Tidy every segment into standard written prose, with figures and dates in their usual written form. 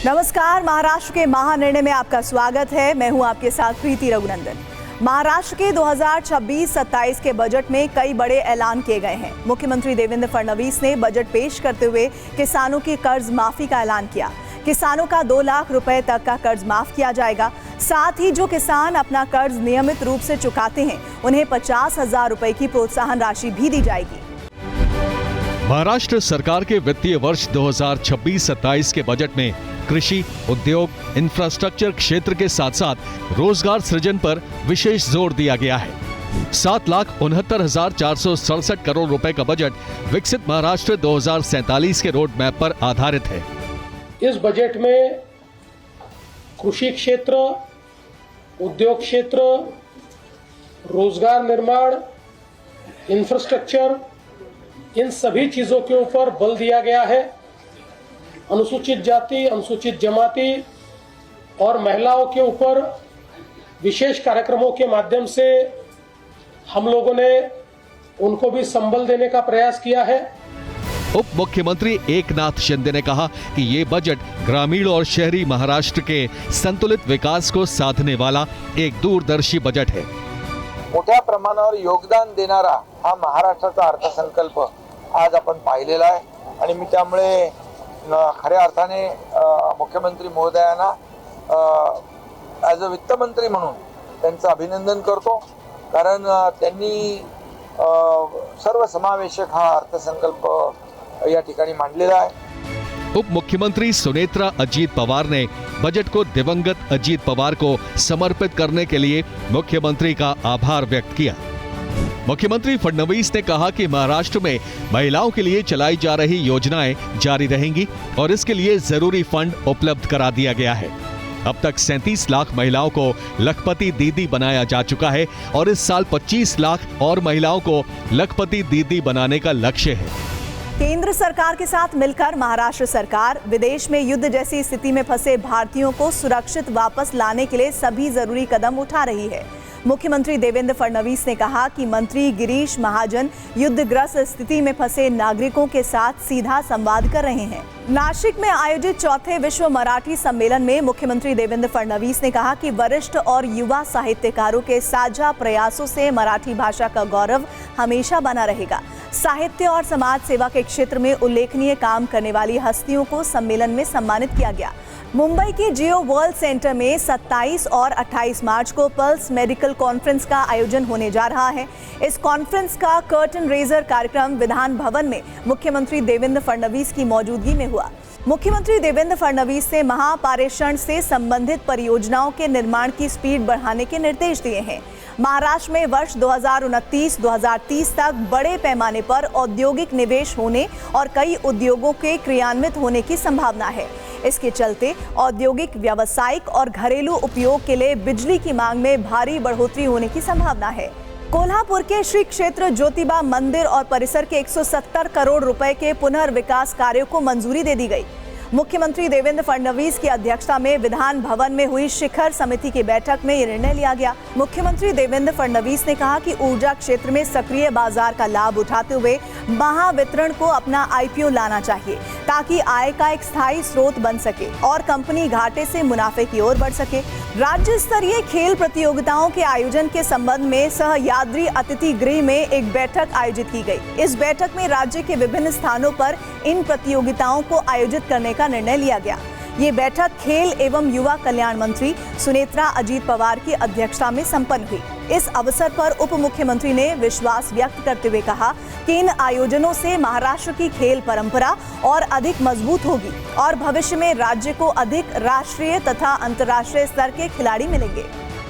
नमस्कार, महाराष्ट्र के महानिर्णय में आपका स्वागत है। मैं हूं आपके साथ प्रीति रघुनंदन। महाराष्ट्र के 2026-27 के बजट में कई बड़े ऐलान किए गए हैं। मुख्यमंत्री देवेंद्र फडणवीस ने बजट पेश करते हुए किसानों की कर्ज माफी का ऐलान किया। किसानों का 2 लाख रुपए तक का कर्ज माफ किया जाएगा। साथ ही जो किसान अपना कर्ज नियमित रूप से चुकाते हैं उन्हें 50,000 रुपए की प्रोत्साहन राशि भी दी जाएगी। महाराष्ट्र सरकार के वित्तीय वर्ष 2026-27 के बजट में कृषि, उद्योग, इंफ्रास्ट्रक्चर क्षेत्र के साथ साथ रोजगार सृजन पर विशेष जोर दिया गया है। 7,69,467 करोड़ रुपए का बजट विकसित महाराष्ट्र 2047 के रोड मैप पर आधारित है। इस बजट में कृषि क्षेत्र, उद्योग क्षेत्र, रोजगार निर्माण, इंफ्रास्ट्रक्चर, इन सभी चीजों के ऊपर बल दिया गया है। अनुसूचित जाति, अनुसूचित जमाती और महिलाओं के ऊपर विशेष कार्यक्रमों के माध्यम से हम लोगों ने उनको भी संबल देने का प्रयास किया है। उप मुख्यमंत्री एकनाथ शिंदे ने कहा कि ये बजट ग्रामीण और शहरी महाराष्ट्र के संतुलित विकास को साधने वाला एक दूरदर्शी बजट है। मोठ्या प्रमाणावर योगदान देणारा हा महाराष्ट्राचा अर्थसंकल्प आज आपण पाहिलेला आहे आणि मी त्यामुळे खऱ्या अर्थाने मुख्यमंत्री महोदयांना ॲज अ वित्तमंत्री म्हणून त्यांचं अभिनंदन करतो, कारण त्यांनी सर्वसमावेशक हा अर्थसंकल्प या ठिकाणी मांडलेला आहे। उप मुख्यमंत्री सुनेत्रा अजीत पवार ने बजट को दिवंगत अजीत पवार को समर्पित करने के लिए मुख्यमंत्री का आभार व्यक्त किया। मुख्यमंत्री फडणवीस ने कहा कि महाराष्ट्र में महिलाओं के लिए चलाई जा रही योजनाएं जारी रहेंगी और इसके लिए जरूरी फंड उपलब्ध करा दिया गया है। अब तक 37 लाख महिलाओं को लखपति दीदी बनाया जा चुका है और इस साल 25 लाख और महिलाओं को लखपति दीदी बनाने का लक्ष्य है। केंद्र सरकार के साथ मिलकर महाराष्ट्र सरकार विदेश में युद्ध जैसी स्थिति में फंसे भारतीयों को सुरक्षित वापस लाने के लिए सभी जरूरी कदम उठा रही है। मुख्यमंत्री देवेंद्र फडणवीस ने कहा कि मंत्री गिरीश महाजन युद्धग्रस्त स्थिति में फंसे नागरिकों के साथ सीधा संवाद कर रहे हैं। नासिक में आयोजित चौथे विश्व मराठी सम्मेलन में मुख्यमंत्री देवेंद्र फडणवीस ने कहा कि वरिष्ठ और युवा साहित्यकारों के साझा प्रयासों से मराठी भाषा का गौरव हमेशा बना रहेगा। साहित्य और समाज सेवा के क्षेत्र में उल्लेखनीय काम करने वाली हस्तियों को सम्मेलन में सम्मानित किया गया। मुंबई के जियो वर्ल्ड सेंटर में 27 और 28 मार्च को पल्स मेडिकल कॉन्फ्रेंस का आयोजन होने जा रहा है। इस कॉन्फ्रेंस का कर्टन रेजर कार्यक्रम विधान भवन में मुख्यमंत्री देवेंद्र फडणवीस की मौजूदगी में हुआ। मुख्यमंत्री देवेंद्र फडणवीस ने महापारेषण से संबंधित परियोजनाओं के निर्माण की स्पीड बढ़ाने के निर्देश दिए हैं। महाराष्ट्र में वर्ष 2029-2030 तक बड़े पैमाने पर औद्योगिक निवेश होने और कई उद्योगों के क्रियान्वित होने की संभावना है। इसके चलते औद्योगिक, व्यावसायिक और घरेलू उपयोग के लिए बिजली की मांग में भारी बढ़ोतरी होने की संभावना है। कोल्हापुर के श्री क्षेत्र ज्योतिबा मंदिर और परिसर के 170 करोड़ रुपए के पुनर्विकास कार्यों को मंजूरी दे दी गई। मुख्यमंत्री देवेंद्र फडणवीस की अध्यक्षता में विधान भवन में हुई शिखर समिति की बैठक में यह निर्णय लिया गया। मुख्यमंत्री देवेंद्र फडणवीस ने कहा कि ऊर्जा क्षेत्र में सक्रिय बाजार का लाभ उठाते हुए महावितरण को अपना IPO लाना चाहिए ताकि आय का एक स्थायी स्रोत बन सके और कंपनी घाटे से मुनाफे की ओर बढ़ सके। राज्य स्तरीय खेल प्रतियोगिताओं के आयोजन के संबंध में सह्याद्री अतिथि गृह में एक बैठक आयोजित की गई। इस बैठक में राज्य के विभिन्न स्थानों पर इन प्रतियोगिताओं को आयोजित करने का निर्णय लिया गया। ये बैठक खेल एवं युवा कल्याण मंत्री सुनेत्रा अजीत पवार की अध्यक्षता में संपन्न हुई। इस अवसर पर उप मुख्यमंत्री ने विश्वास व्यक्त करते हुए कहा कि इन आयोजनों से महाराष्ट्र की खेल परंपरा और अधिक मजबूत होगी और भविष्य में राज्य को अधिक राष्ट्रीय तथा अंतर्राष्ट्रीय स्तर के खिलाड़ी मिलेंगे।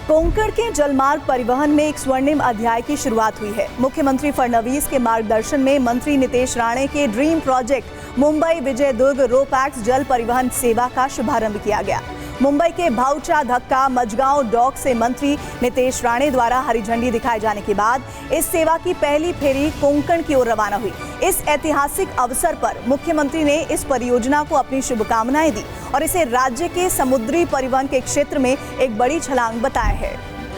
कोंकण के जलमार्ग परिवहन में एक स्वर्णिम अध्याय की शुरुआत हुई है। मुख्यमंत्री फडणवीस के मार्गदर्शन में मंत्री नितेश राणे के ड्रीम प्रोजेक्ट मुंबई विजय दुर्ग रोपैक्स जल परिवहन सेवा का शुभारंभ किया गया। मुंबई के भाऊचा धक्का मजगांव डॉक से मंत्री नितेश राणे द्वारा हरी झंडी दिखाए जाने के बाद इस सेवा की पहली फेरी कोंकण की ओर रवाना हुई। इस ऐतिहासिक अवसर पर मुख्यमंत्री ने इस परियोजना को अपनी शुभकामनाएं दी और इसे राज्य के समुद्री परिवहन के क्षेत्र में एक बड़ी छलांग बताया है।